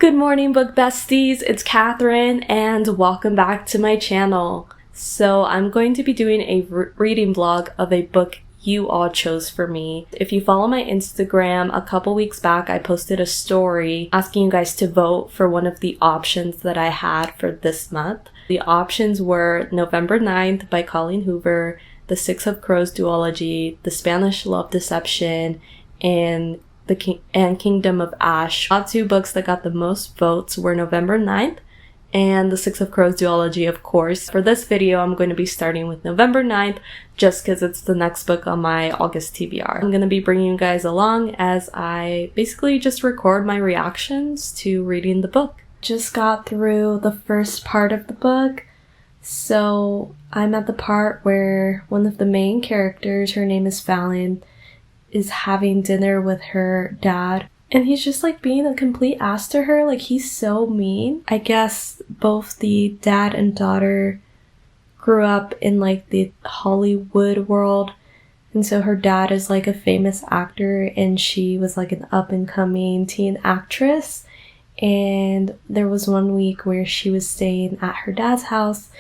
Good morning, book besties. It's Catherine, and welcome back to my channel. So I'm going to be doing a reading vlog of a book you all chose for me. If you follow my Instagram, a couple weeks back I posted a story asking you guys to vote for one of the options that I had for this month. The options were November 9th by Colleen Hoover, The Six of Crows duology, The Spanish Love Deception, and Kingdom of Ash. The two books that got the most votes were November 9th and The Six of Crows duology, of course. For this video, I'm going to be starting with November 9th just because it's the next book on my August TBR. I'm going to be bringing you guys along as I basically just record my reactions to reading the book. Just got through the first part of the book, so I'm at the part where one of the main characters, her name is Fallon, is having dinner with her dad, and he's just like being a complete ass to her. Like, he's so mean. I guess both the dad and daughter grew up in like the Hollywood world, and so her dad is like a famous actor and she was like an up-and-coming teen actress. And there was one week where she was staying at her dad's house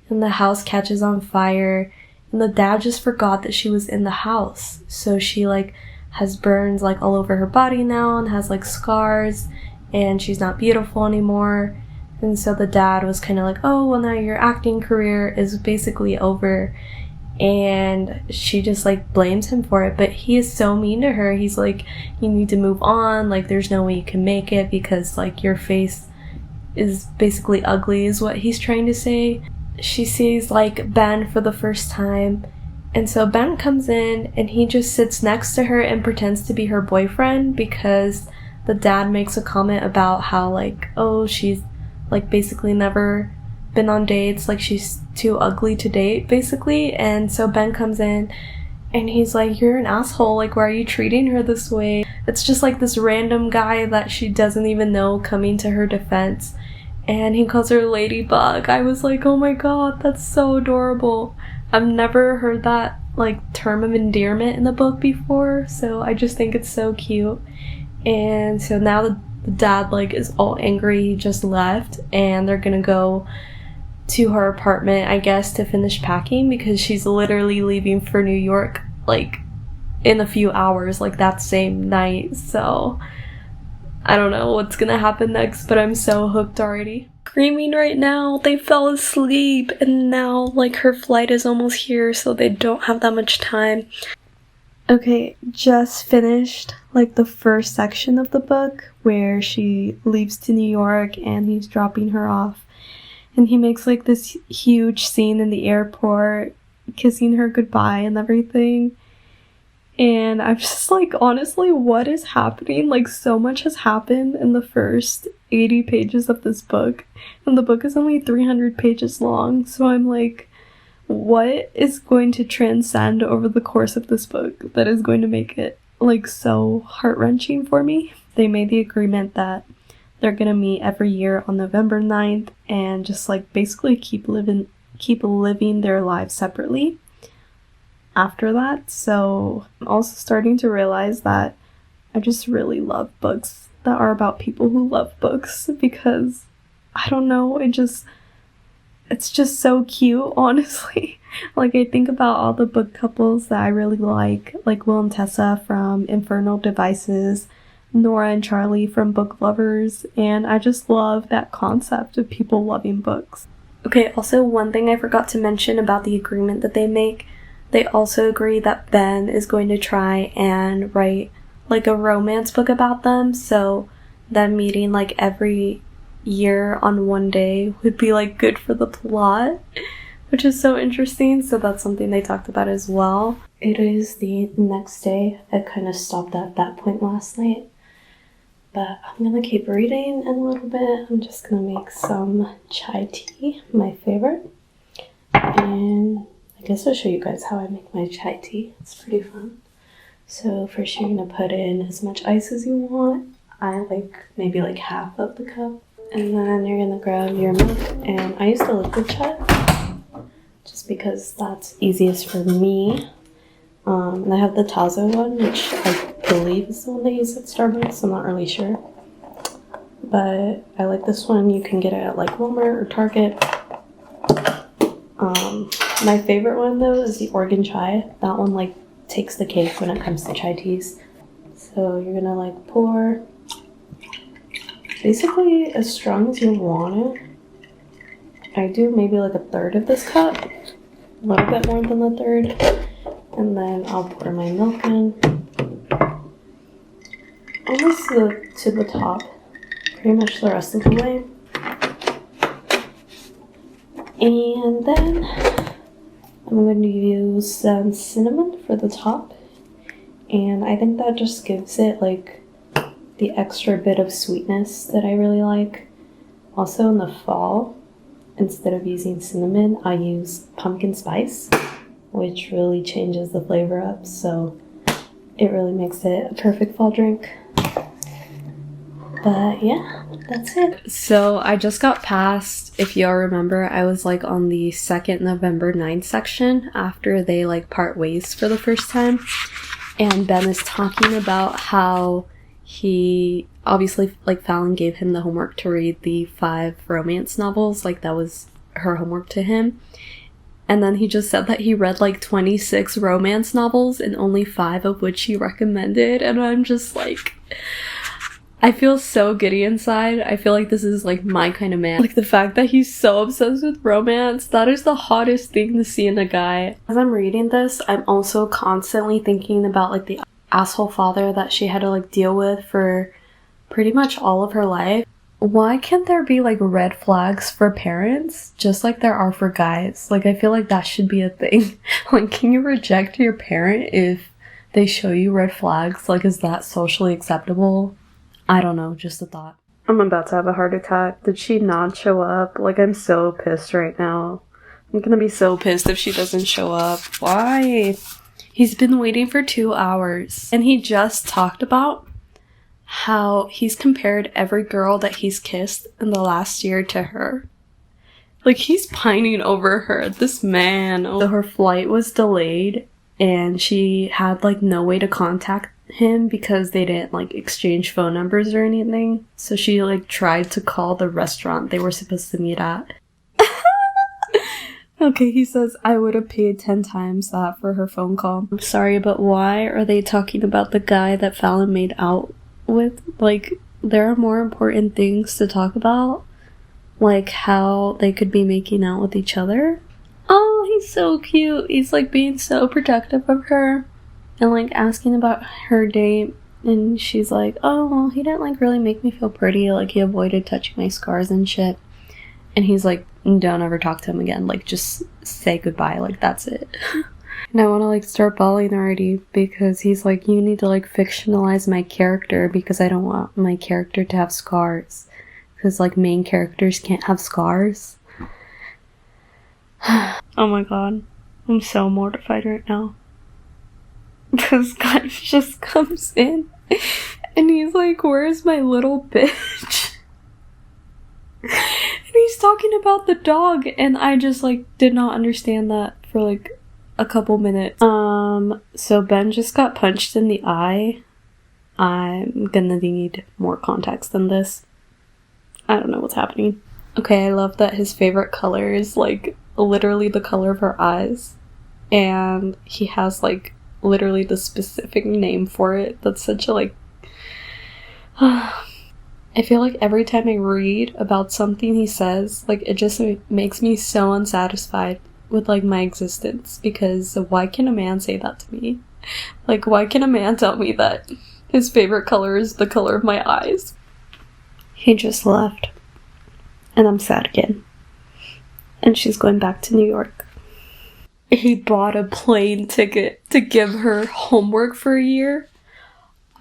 and the house catches on fire. And the dad just forgot that she was in the house. So she like has burns like all over her body now and has like scars, and she's not beautiful anymore. And so the dad was kind of like, oh, well, now your acting career is basically over. And she just like blames him for it. But he is so mean to her. He's like, you need to move on. Like, there's no way you can make it because like your face is basically ugly, is what he's trying to say. She sees like Ben for the first time, and so Ben comes in and he just sits next to her and pretends to be her boyfriend because the dad makes a comment about how like, oh, she's like basically never been on dates, like she's too ugly to date basically. And so Ben comes in and he's like, you're an asshole, like why are you treating her this way? It's just like this random guy that she doesn't even know coming to her defense. And he calls her Ladybug. I was like, oh my god, that's so adorable. I've never heard that like term of endearment in the book before, so I just think it's so cute. And so now the dad like is all angry. He just left and they're gonna go to her apartment, I guess, to finish packing because she's literally leaving for New York like in a few hours, like that same night. So I don't know what's gonna happen next, but I'm so hooked already. Screaming right now, they fell asleep, and now like her flight is almost here, so they don't have that much time. Okay, just finished like the first section of the book where she leaves to New York and he's dropping her off, and he makes like this huge scene in the airport, kissing her goodbye and everything. And I'm just like, honestly, what is happening? Like, so much has happened in the first 80 pages of this book. And the book is only 300 pages long. So I'm like, what is going to transcend over the course of this book that is going to make it, like, so heart-wrenching for me? They made the agreement that they're gonna meet every year on November 9th and just, like, basically keep living their lives separately after that. So I'm also starting to realize that I just really love books that are about people who love books, because I don't know, it's just so cute, honestly. Like, I think about all the book couples that I really like Will and Tessa from Infernal Devices, Nora and Charlie from Book Lovers, and I just love that concept of people loving books. Okay, also one thing I forgot to mention about the agreement that they make. They also agree that Ben is going to try and write like a romance book about them, so them meeting like every year on one day would be like good for the plot, which is so interesting. So that's something they talked about as well. It is the next day. I kind of stopped at that point last night, but I'm gonna keep reading in a little bit. I'm just gonna make some chai tea, my favorite, and I guess I'll show you guys how I make my chai tea. It's pretty fun. So first you're gonna put in as much ice as you want. I like maybe like half of the cup. And then you're gonna grab your milk, and I use the liquid chai just because that's easiest for me. And I have the Tazo one, which I believe is the one they use at Starbucks. I'm not really sure. but I like this one. You can get it at like Walmart or Target. My favorite one though is the Organ Chai. That one like takes the cake when it comes to chai teas. So you're gonna like pour basically as strong as you want it. I do maybe like a third of this cup, a little bit more than the third, and then I'll pour my milk in almost to the top, pretty much the rest of the way. And then I'm going to use some cinnamon for the top, and I think that just gives it like the extra bit of sweetness that I really like. Also in the fall, instead of using cinnamon, I use pumpkin spice, which really changes the flavor up, so it really makes it a perfect fall drink. But yeah, that's it. So I just got past, if y'all remember, I was like on the 2nd November 9th section after they like part ways for the first time. And Ben is talking about how he, obviously, like Fallon gave him the homework to read the 5 romance novels. Like that was her homework to him. And then he just said that he read like 26 romance novels and only 5 of which he recommended. And I'm just like, I feel so giddy inside. I feel like this is like my kind of man. Like the fact that he's so obsessed with romance, that is the hottest thing to see in a guy. As I'm reading this, I'm also constantly thinking about like the asshole father that she had to like deal with for pretty much all of her life. Why can't there be like red flags for parents just like there are for guys? Like I feel like that should be a thing. Like, can you reject your parent if they show you red flags? Like, is that socially acceptable? I don't know, just a thought. I'm about to have a heart attack. Did she not show up? Like, I'm so pissed right now. I'm gonna be so pissed if she doesn't show up. Why? He's been waiting for 2 hours. And he just talked about how he's compared every girl that he's kissed in the last year to her. Like, he's pining over her. This man. So her flight was delayed, and she had, like, no way to contact him because they didn't like exchange phone numbers or anything. So she like tried to call the restaurant they were supposed to meet at. Okay, he says I would have paid 10 times that for her phone call. I'm sorry, but why are they talking about the guy that Fallon made out with? Like, there are more important things to talk about, like how they could be making out with each other. Oh, he's so cute. He's like being so protective of her and like asking about her date, and she's like, oh, well, he didn't like really make me feel pretty, like he avoided touching my scars and shit. And he's like, don't ever talk to him again, like just say goodbye, like that's it. And I want to like start bawling already because he's like, you need to like fictionalize my character because I don't want my character to have scars, because like main characters can't have scars. Oh my god, I'm so mortified right now. This guy just comes in and he's like, where's my little bitch? And he's talking about the dog, and I just like did not understand that for like a couple minutes. So Ben just got punched in the eye. I'm gonna need more context than this. I don't know what's happening. Okay, I love that his favorite color is like literally the color of her eyes, and he has like literally the specific name for it. That's such a like I feel like every time I read about something he says, like it just makes me so unsatisfied with like my existence, because why can a man say that to me? Like, why can a man tell me that his favorite color is the color of my eyes? He just left, and I'm sad again, and she's going back to New York. He bought a plane ticket to give her homework for a year.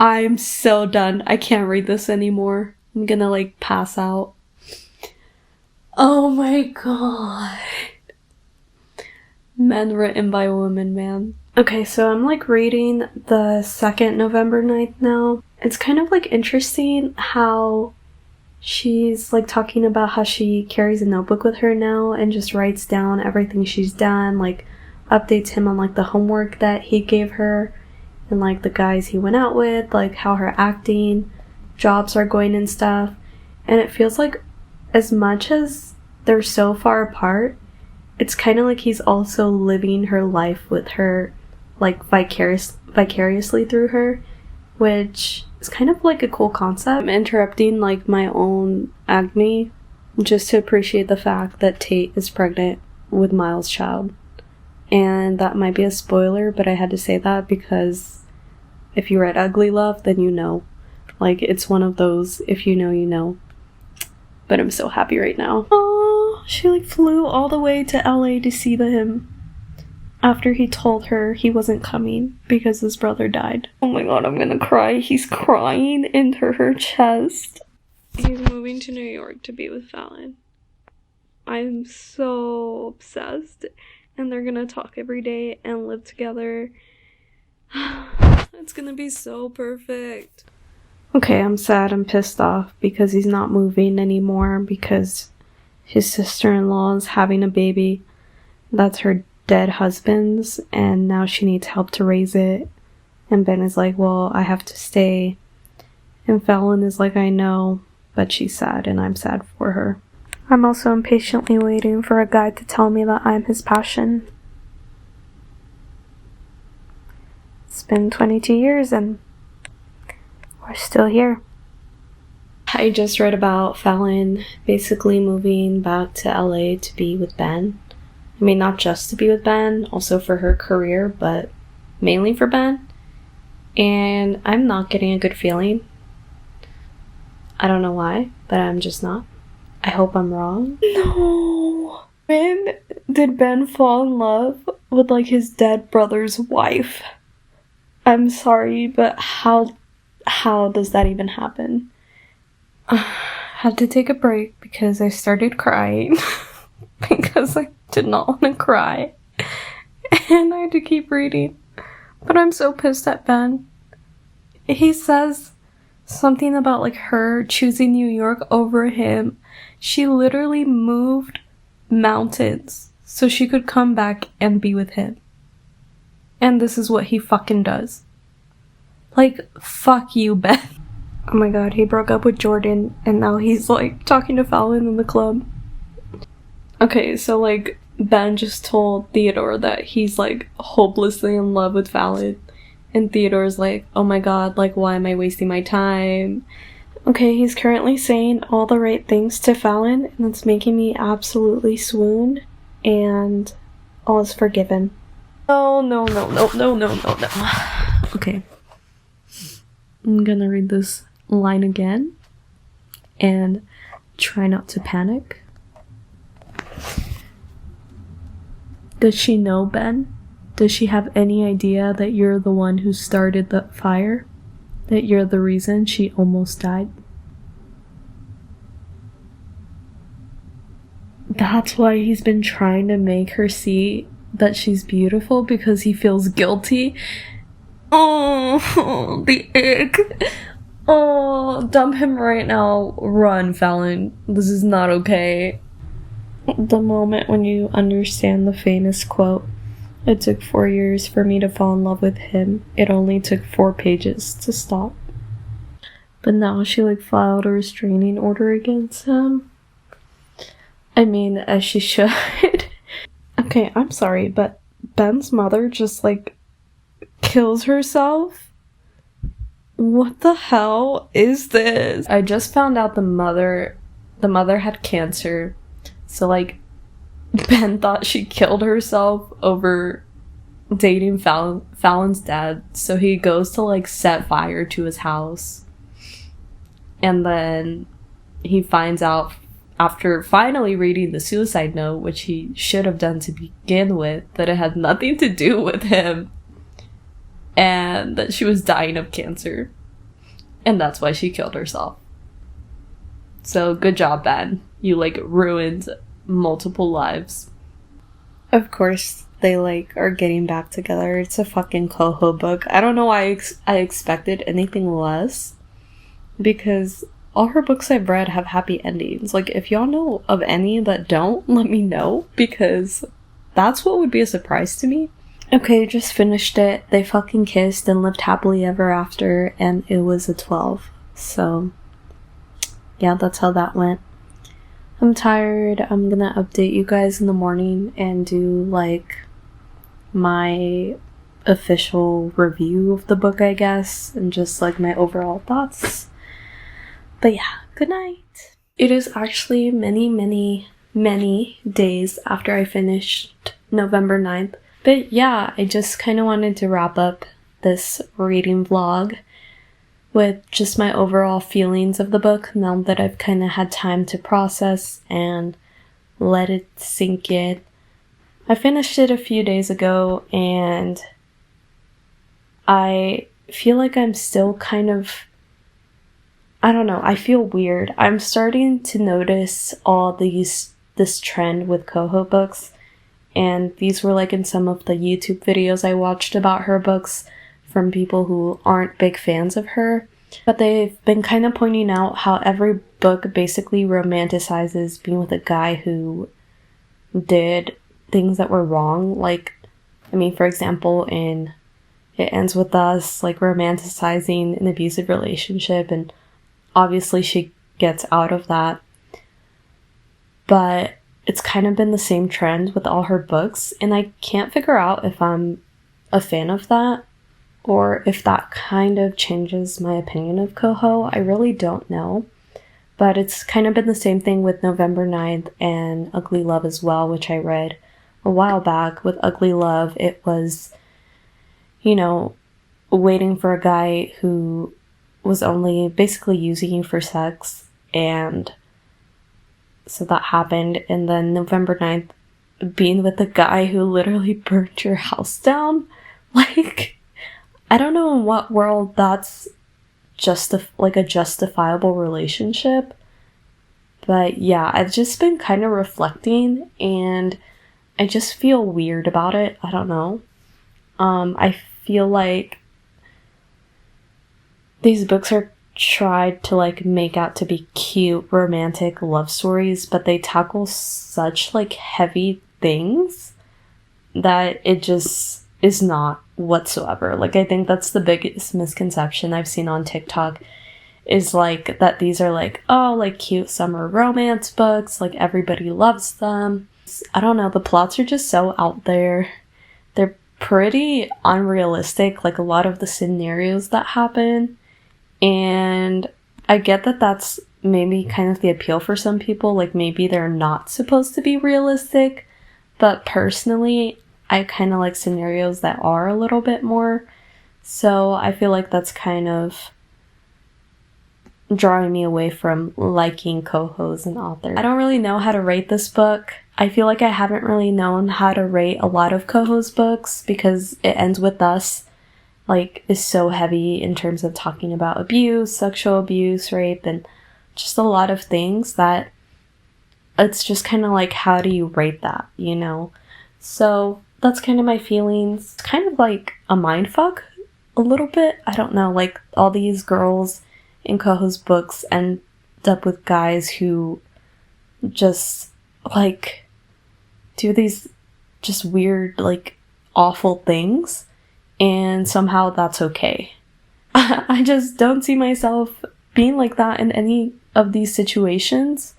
I'm so done. I can't read this anymore. I'm gonna like pass out. Oh my god. Men written by women, man. Okay, so I'm like reading the 2nd November 9th now. It's kind of like interesting how she's like talking about how she carries a notebook with her now and just writes down everything she's done, like updates him on like the homework that he gave her and like the guys he went out with, like how her acting jobs are going and stuff. And it feels like as much as they're so far apart, it's kind of like he's also living her life with her, like vicariously through her, which is kind of like a cool concept. I'm interrupting like my own acne just to appreciate the fact that Tate is pregnant with Miles' child. And that might be a spoiler, but I had to say that because if you read Ugly Love, then you know. Like, it's one of those, if you know, you know. But I'm so happy right now. Oh, she like flew all the way to LA to see him after he told her he wasn't coming because his brother died. Oh my god, I'm gonna cry. He's crying into her chest. He's moving to New York to be with Fallon. I'm so obsessed. And they're gonna talk every day and live together. It's gonna be so perfect. Okay, I'm sad and pissed off because he's not moving anymore because his sister-in-law is having a baby. That's her dead husband's, and now she needs help to raise it. And Ben is like, well, I have to stay. And Fallon is like, I know, but she's sad and I'm sad for her. I'm also impatiently waiting for a guy to tell me that I'm his passion. It's been 22 years and we're still here. I just read about Fallon basically moving back to LA to be with Ben. I mean, not just to be with Ben, also for her career, but mainly for Ben. And I'm not getting a good feeling. I don't know why, but I'm just not. I hope I'm wrong. No. When did Ben fall in love with like his dead brother's wife? I'm sorry, but how does that even happen? I had to take a break because I started crying because I did not want to cry and I had to keep reading. But I'm so pissed at Ben. He says something about like her choosing New York over him. She literally moved mountains so she could come back and be with him. And this is what he fucking does. Like, fuck you, Ben. Oh my god, he broke up with Jordan and now he's like talking to Fallon in the club. Okay, so like Ben just told Theodore that he's like hopelessly in love with Fallon. And Theodore's like, oh my god, like why am I wasting my time? Okay, he's currently saying all the right things to Fallon and it's making me absolutely swoon. And all is forgiven. No. Okay. I'm gonna read this line again and try not to panic. Does she know, Ben? Does she have any idea that you're the one who started the fire? That you're the reason she almost died? That's why he's been trying to make her see that she's beautiful, because he feels guilty. Oh, the ick. Oh, dump him right now. Run, Fallon. This is not okay. The moment when you understand the famous quote, it took 4 years for me to fall in love with him. It only took 4 pages to stop. But now she like filed a restraining order against him. I mean, as she should. Okay, I'm sorry, but Ben's mother just like kills herself? What the hell is this? I just found out the mother had cancer. So like Ben thought she killed herself over dating Fallon's dad. So he goes to like set fire to his house. And then he finds out after finally reading the suicide note, which he should have done to begin with, that it had nothing to do with him. And that she was dying of cancer. And that's why she killed herself. So good job, Ben. You like ruined multiple lives. Of course, they like are getting back together. It's a fucking Coho book. I don't know why I expected anything less. Because all her books I've read have happy endings. Like, if y'all know of any that don't, let me know. Because that's what would be a surprise to me. Okay, just finished it. They fucking kissed and lived happily ever after, and it was a 12. So, yeah, that's how that went. I'm tired. I'm gonna update you guys in the morning and do like my official review of the book, I guess, and just like my overall thoughts. But yeah, good night. It is actually many days after I finished November 9th. But yeah, I just kind of wanted to wrap up this reading vlog with just my overall feelings of the book now that I've kind of had time to process and let it sink in. I finished it a few days ago and I feel like I'm still kind of, I don't know, I feel weird. I'm starting to notice this trend with Coho books, and these were like in some of the YouTube videos I watched about her books from people who aren't big fans of her. But they've been kind of pointing out how every book basically romanticizes being with a guy who did things that were wrong. Like, I mean, for example, in It Ends With Us, like romanticizing an abusive relationship, and obviously she gets out of that. But it's kind of been the same trend with all her books, and I can't figure out if I'm a fan of that or if that kind of changes my opinion of Coho. I really don't know. But it's kind of been the same thing with November 9th and Ugly Love as well, which I read a while back. With Ugly Love, it was, you know, waiting for a guy who was only basically using you for sex, and so that happened. And then November 9th, being with a guy who literally burnt your house down. Like, I don't know in what world that's like a justifiable relationship. But yeah, I've just been kind of reflecting and I just feel weird about it. I don't know. I feel like these books are tried to like make out to be cute romantic love stories, but they tackle such like heavy things that it just is not whatsoever. Like, I think that's the biggest misconception I've seen on TikTok, is like that these are like, oh, like cute summer romance books, like everybody loves them. I don't know, the plots are just so out there. They're pretty unrealistic, like a lot of the scenarios that happen. And I get that that's maybe kind of the appeal for some people, like maybe they're not supposed to be realistic, but personally, I kind of like scenarios that are a little bit more. So I feel like that's kind of drawing me away from liking Coho as an author. I don't really know how to rate this book. I feel like I haven't really known how to rate a lot of Coho's books because It Ends With Us like is so heavy in terms of talking about abuse, sexual abuse, rape, and just a lot of things that it's just kind of like, how do you rate that, you know? So that's kind of my feelings. It's kind of like a mindfuck a little bit. I don't know, like all these girls in Coho's books end up with guys who just like do these just weird, like awful things, and somehow that's okay. I just don't see myself being like that in any of these situations.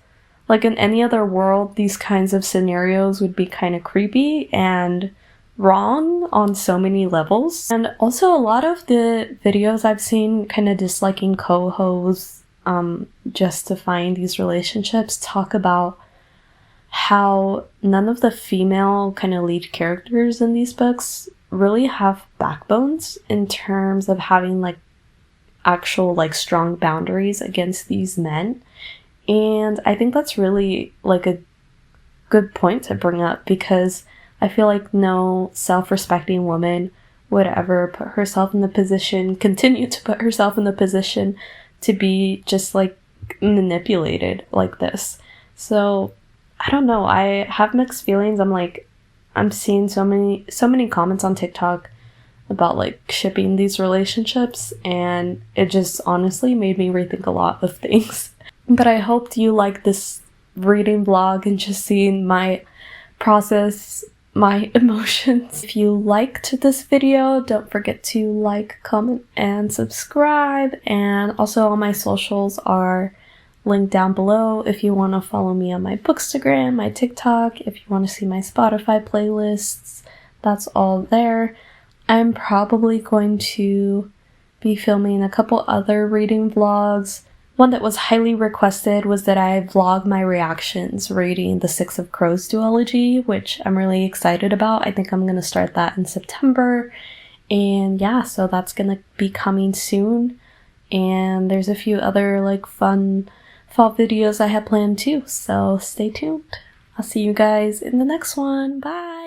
Like in any other world, these kinds of scenarios would be kind of creepy and wrong on so many levels. And also a lot of the videos I've seen kind of disliking Coho's justifying these relationships talk about how none of the female kind of lead characters in these books really have backbones in terms of having like actual like strong boundaries against these men. And I think that's really like a good point to bring up, because I feel like no self-respecting woman would ever put herself in the position, continue to put herself in the position to be just like manipulated like this. So I don't know, I have mixed feelings. I'm seeing so many comments on TikTok about like shipping these relationships, and it just honestly made me rethink a lot of things. But I hoped you liked this reading vlog and just seeing my process, my emotions. If you liked this video, don't forget to like, comment, and subscribe. And also all my socials are link down below if you want to follow me on my Bookstagram, my TikTok, if you want to see my Spotify playlists, that's all there. I'm probably going to be filming a couple other reading vlogs. One that was highly requested was that I vlog my reactions reading The Six of Crows duology, which I'm really excited about. I think I'm going to start that in September. And yeah, so that's going to be coming soon. And there's a few other like fun fall videos I have planned too. So stay tuned. I'll see you guys in the next one. Bye!